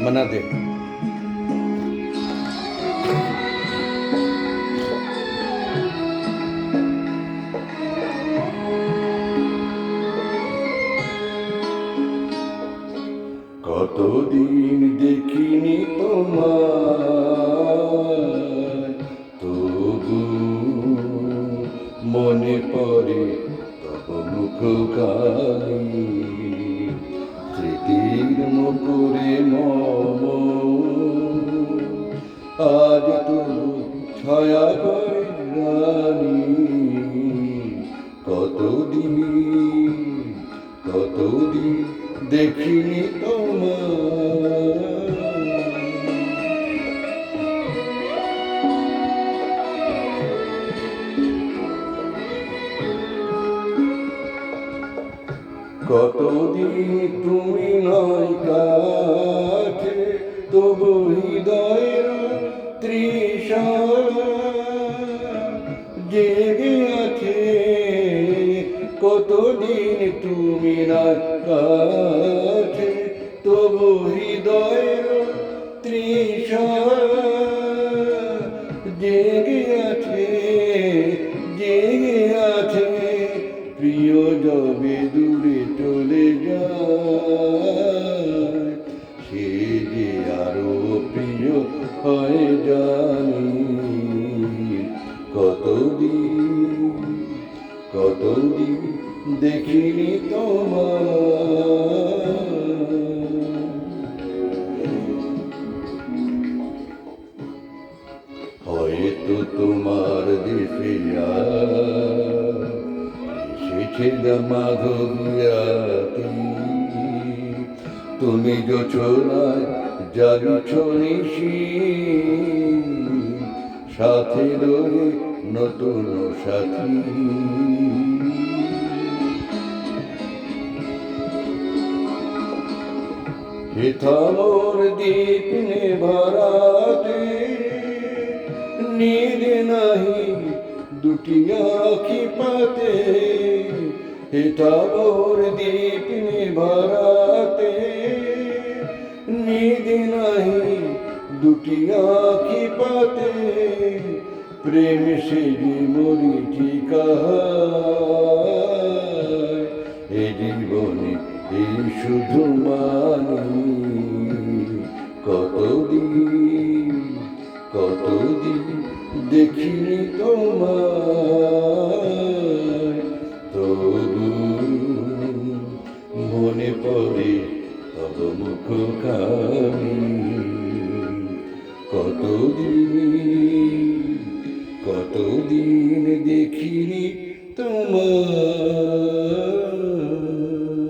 মানা দে। কতদিন দেখিনি তোমায়, তবু মনে পড়ে তব মুখখানি। স্মৃতির মুখরে মম আজ তবু ছায়া করে রানী। কতদিন কতদিন দেখিনি তোমায়। কতদিন তুমি নয় কাছে, তবু হৃদয়ের তৃষা জেগে আছে। কতদিন তুমি নয় কাছে, তবু হৃদয়ের তৃষা জেগে আছে, জেগে আছে। প্রিয় যবে দূরে চলে যায়, সে যে আরো প্রিয় হয়ে জানি। কতদিন কতদিন দেখিনি তোমায়। হয়তো তোমার দেশে এসেছে মাধবিয়াতি, তুমি যোচনায় জাগিছ নিশি, সাথে রয়ে নতুন সাথী। হেথালোর দীপ নেভারাতে নীর নাহি দুটি আঁখি পাতে। হেথালোর দীপ নেভারাতে নীর নাহি দুটি আঁখি পাতে। প্রেম সে যে মরীচিকা, এ জীবনে এই শুধু মানি। কতদিন কতদিন দেখিনি তোমায়, তবু মনে পড়ে তব মুখখানি। কতদিন কতদিন দেখিনি তোমায়।